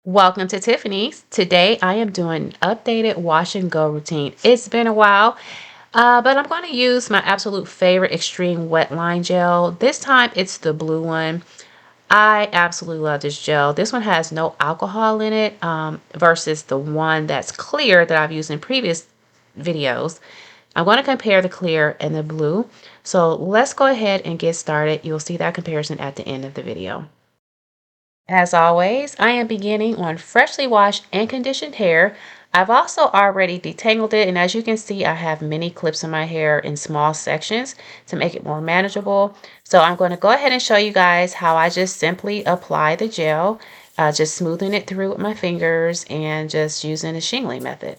Welcome to Tiffany's. Today I am doing an updated wash and go routine. It's been a while, but I'm going to use my absolute favorite extreme wet line gel. This time it's the blue one. I absolutely love this gel. This one has no alcohol in it versus the one that's clear that I've used in previous videos. I'm going to compare the clear and the blue. So let's go ahead and get started. You'll see that comparison at the end of the video. As always, I am beginning on freshly washed and conditioned hair. I've also already detangled it, and as you can see, I have many clips in my hair in small sections to make it more manageable. So I'm going to go ahead and show you guys how I just simply apply the gel, just smoothing it through with my fingers and just using the shingling method.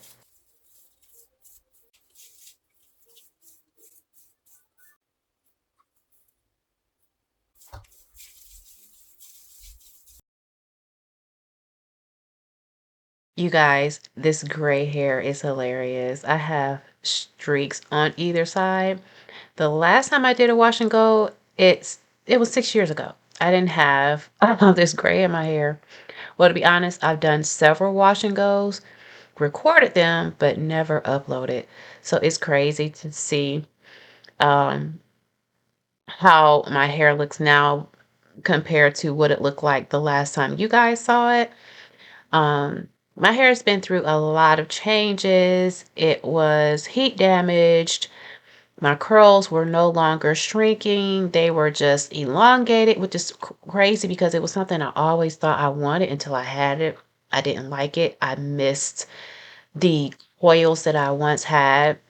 You guys, this gray hair is hilarious. I have streaks on either side. The last time I did a wash and go, it was 6 years ago. I didn't have this gray in my hair. Well, to be honest, I've done several wash and goes, recorded them, but never uploaded. So it's crazy to see um, how my hair looks now compared to what it looked like the last time you guys saw it. My hair has been through a lot of changes. It was heat damaged. My curls were no longer shrinking. They were just elongated, which is crazy because it was something I always thought I wanted until I had it. I didn't like it. I missed the coils that I once had.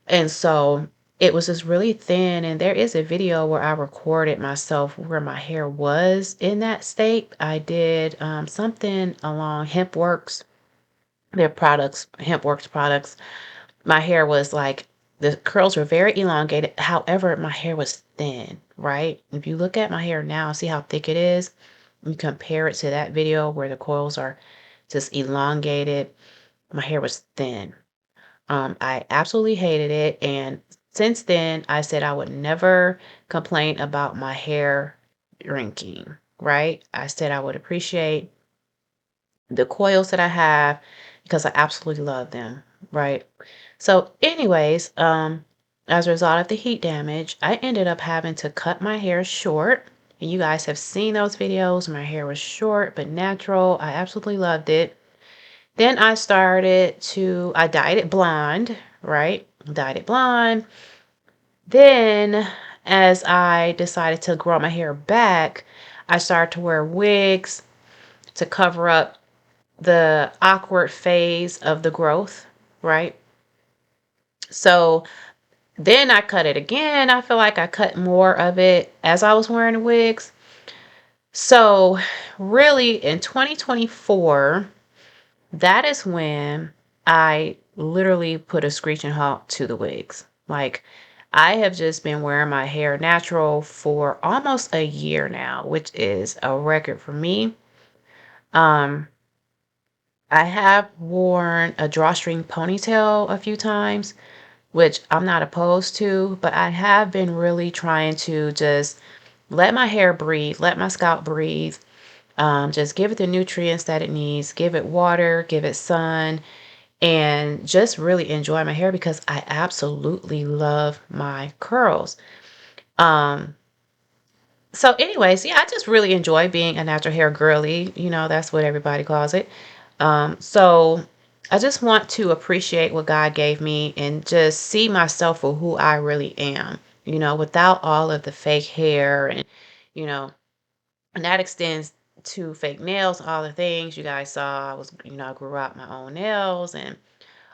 And so it was just really thin. And there is a video where I recorded myself where my hair was in that state. I did something along HempWorks, their products, HempWorks products. My hair was like, the curls were very elongated. However, my hair was thin, right? If you look at my hair now, see how thick it is. You compare it to that video where the coils are just elongated. My hair was thin. I absolutely hated it. And since then, I said I would never complain about my hair shrinking, right? I said I would appreciate the coils that I have because I absolutely love them, right? So, anyways, as a result of the heat damage, I ended up having to cut my hair short. And you guys have seen those videos. My hair was short but natural. I absolutely loved it. Then I dyed it blonde, right? Dyed it blonde. Then, as I decided to grow my hair back, I started to wear wigs to cover up the awkward phase of the growth, right? So then I cut it again. I feel like I cut more of it as I was wearing the wigs. So really in 2024, that is when I literally put a screeching halt to the wigs. Like I have just been wearing my hair natural for almost a year now, which is a record for me. Um, I have worn a drawstring ponytail a few times, which I'm not opposed to, but I have been really trying to just let my hair breathe, let my scalp breathe, just give it the nutrients that it needs, give it water, give it sun, and just really enjoy my hair because I absolutely love my curls. Um, so anyways, yeah, I just really enjoy being a natural hair girly. You know, that's what everybody calls it. So I just want to appreciate what God gave me and just see myself for who I really am, you know, without all of the fake hair and, you know, and that extends to fake nails, all the things you guys saw. I grew out my own nails and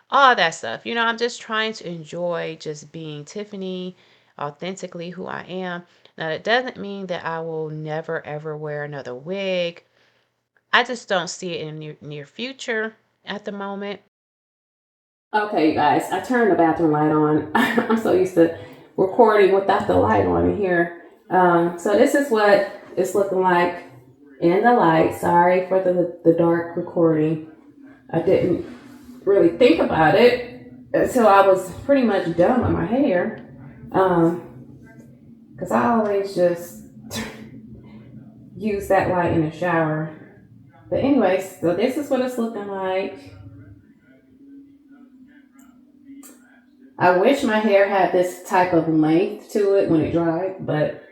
all that stuff. You know, I'm just trying to enjoy just being Tiffany, authentically who I am. Now, that doesn't mean that I will never ever wear another wig. I just don't see it in the near future at the moment. Okay, you guys, I turned the bathroom light on. I'm so used to recording without the light on in here. So this is what it's looking like in the light. Sorry for the dark recording. I didn't really think about it until I was pretty much done with my hair. Because I always just use that light in the shower But anyways, so this is what it's looking like. I wish my hair had this type of length to it when it dried, but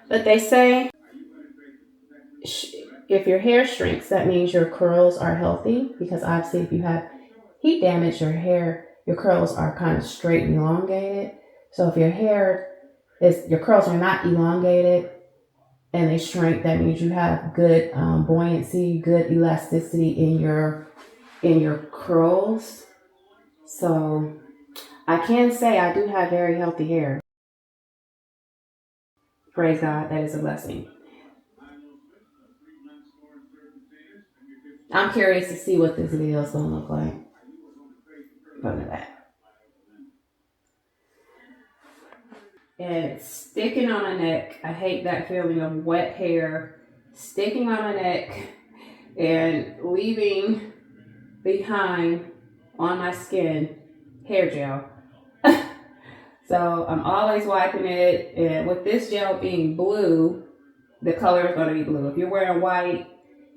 but they say if your hair shrinks, that means your curls are healthy, because obviously if you have heat damage, your curls are kind of straight and elongated. So if your curls are not elongated and they shrink, that means you have good buoyancy, good elasticity in your curls. So I can say I do have very healthy hair. Praise God, that is a blessing. I'm curious to see what this video is going to look like from that. And it's sticking on my neck. I hate that feeling of wet hair sticking on my neck and leaving behind on my skin hair gel. So I'm always wiping it, and with this gel being blue, the color is going to be blue. If you're wearing white,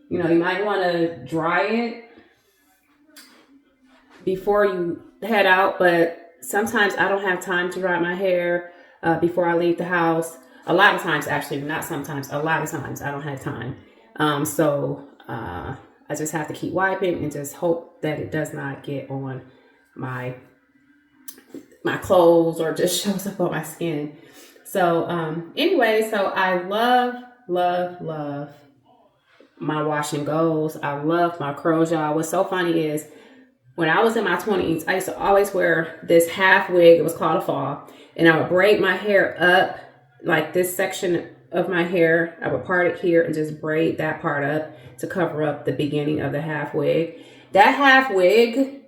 you might want to dry it before you head out, but sometimes I don't have time to dry my hair before I leave the house. A lot of times, actually, not sometimes, a lot of times I don't have time. So I just have to keep wiping and just hope that it does not get on my clothes or just shows up on my skin. So anyway, so I love my wash and goes. I love my curls, y'all. What's so funny is when I was in my 20s, I used to always wear this half wig. It was called a fall. And I would braid my hair up, like this section of my hair. I would part it here and just braid that part up to cover up the beginning of the half wig. That half wig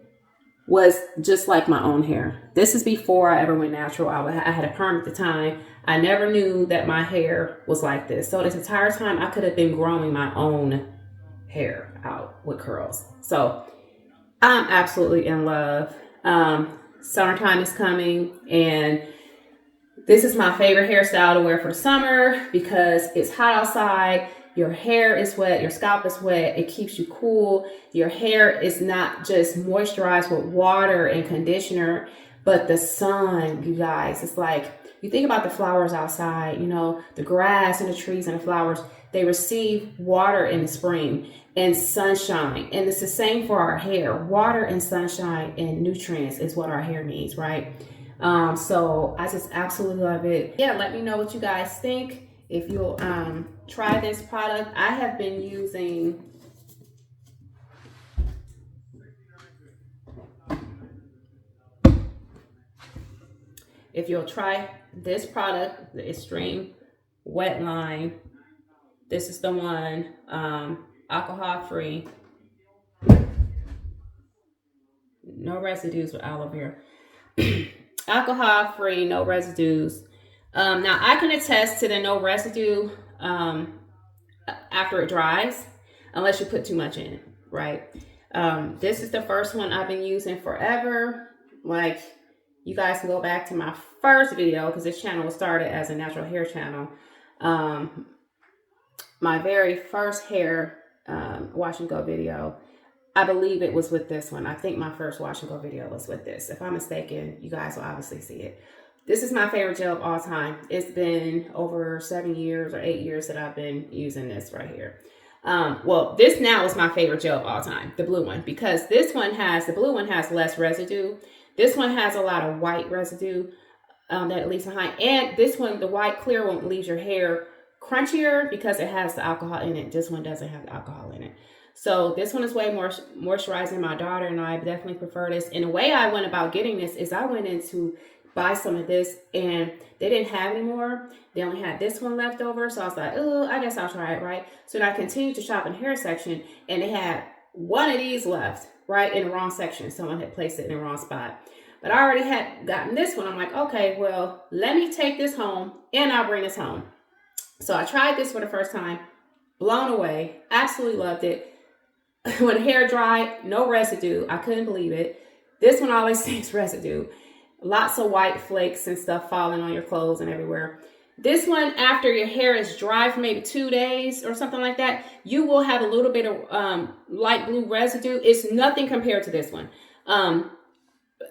was just like my own hair. This is before I ever went natural. I had a perm at the time. I never knew that my hair was like this. So this entire time I could have been growing my own hair out with curls. So I'm absolutely in love. Summertime is coming, and this is my favorite hairstyle to wear for summer because it's hot outside. Your hair is wet, your scalp is wet, it keeps you cool. Your hair is not just moisturized with water and conditioner, but the sun, you guys. It's like, you think about the flowers outside, the grass and the trees and the flowers, they receive water in the spring and sunshine. And it's the same for our hair. Water and sunshine and nutrients is what our hair needs, right? So I just absolutely love it. Yeah, let me know what you guys think. If you'll try this product, I have been using if you'll try this product, the XTREME WETLINE, this is the one, alcohol free, no residues with aloe vera. Alcohol free, no residues. Now I can attest to the no residue after it dries, unless you put too much in it, right? This is the first one I've been using forever. Like, you guys can go back to my first video because this channel was started as a natural hair channel. My very first hair wash and go video, I believe it was with this one. I think my first wash and go video was with this. If I'm mistaken, you guys will obviously see it. This is my favorite gel of all time. It's been over 7 years or 8 years that I've been using this right here. Well, this now is my favorite gel of all time, the blue one, because the blue one has less residue. This one has a lot of white residue that it leaves behind. And this one, the white clear one, leaves your hair crunchier because it has the alcohol in it. This one doesn't have the alcohol in it. So this one is way more moisturizing. My daughter and I definitely prefer this. And the way I went about getting this is I went in to buy some of this and they didn't have any more. They only had this one left over. So I was like, oh, I guess I'll try it, right? So then I continued to shop in the hair section and they had one of these left, right, in the wrong section. Someone had placed it in the wrong spot. But I already had gotten this one. I'm like, okay, well, let me take this home and I'll bring this home. So I tried this for the first time, blown away, absolutely loved it. When hair dried, no residue. I couldn't believe it. This one always stays residue. Lots of white flakes and stuff falling on your clothes and everywhere. This one, after your hair is dry for maybe 2 days or something like that, you will have a little bit of light blue residue. It's nothing compared to this one.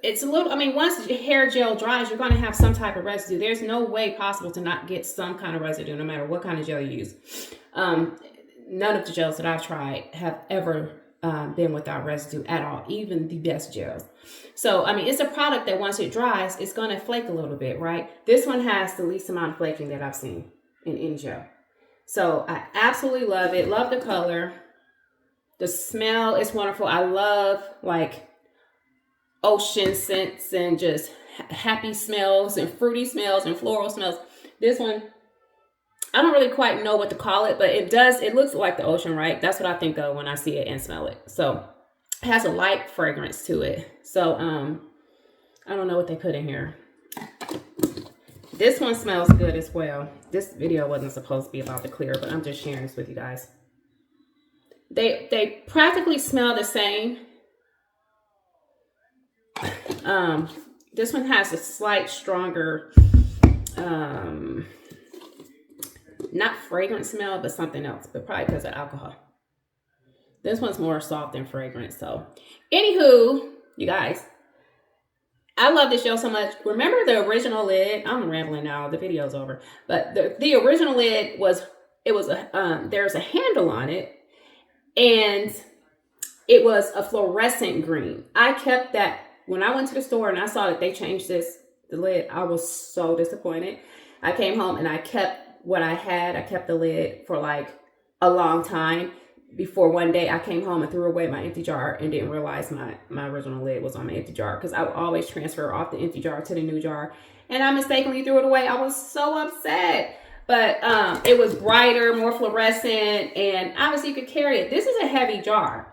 It's a little, I mean, once your hair gel dries, you're going to have some type of residue. There's no way possible to not get some kind of residue, no matter what kind of gel you use. None of the gels that I've tried have ever been without residue at all, even the best gels. So, I mean, it's a product that once it dries, it's going to flake a little bit, right? This one has the least amount of flaking that I've seen in any gel. So I absolutely love it. Love the color. The smell is wonderful. I love like ocean scents and just happy smells and fruity smells and floral smells. This one, I don't really quite know what to call it, but it looks like the ocean, right? That's what I think of when I see it and smell it. So it has a light fragrance to it. So I don't know what they put in here. This one smells good as well. This video wasn't supposed to be about the clear, but I'm just sharing this with you guys. They practically smell the same. This one has a slight stronger, not fragrant smell, but something else, but probably because of alcohol. This one's more soft and fragrant. So, anywho, you guys, I love this gel so much. Remember the original lid? I'm rambling now. The video's over. But the original lid was, there's a handle on it, and it was a fluorescent green. I kept that. When I went to the store and I saw that they changed the lid, I was so disappointed. I came home and I kept what I had. I kept the lid for like a long time before one day I came home and threw away my empty jar and didn't realize my original lid was on my empty jar, because I would always transfer off the empty jar to the new jar, and I mistakenly threw it away. I was so upset. But it was brighter, more fluorescent, and obviously you could carry it. This is a heavy jar.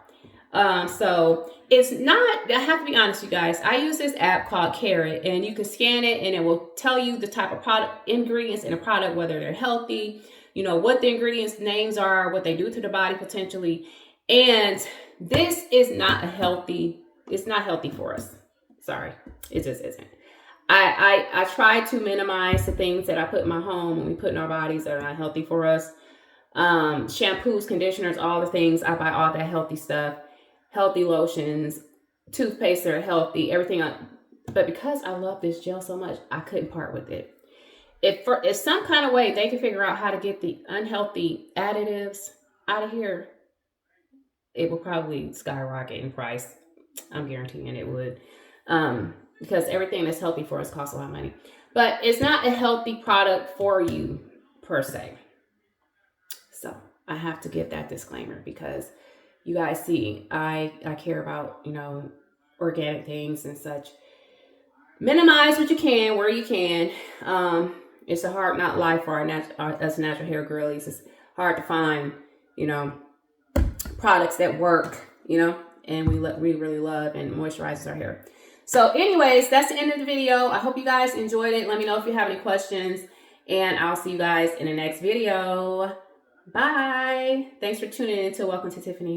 So it's not, I have to be honest, you guys, I use this app called Carrot, and you can scan it and it will tell you the type of product ingredients in a product, whether they're healthy, you know, what the ingredients names are, what they do to the body potentially. And this is not it's not healthy for us. Sorry, it just isn't. I try to minimize the things that I put in my home and we put in our bodies that are not healthy for us. Shampoos, conditioners, all the things. I buy all that healthy stuff. Healthy lotions, toothpaste that are healthy, everything. But because I love this gel so much, I couldn't part with it. If some kind of way they can figure out how to get the unhealthy additives out of here, it will probably skyrocket in price. I'm guaranteeing it would. Because everything that's healthy for us costs a lot of money. But it's not a healthy product for you, per se. So I have to give that disclaimer, because you guys see, I care about, you know, organic things and such. Minimize what you can where you can. It's a hard not life for us natural hair girlies. It's hard to find, you know, products that work, you know, and we really love and moisturizes our hair. So anyways, that's the end of the video. I hope you guys enjoyed it. Let me know if you have any questions, and I'll see you guys in the next video. Bye. Thanks for tuning in to Welcome to Tiffiney.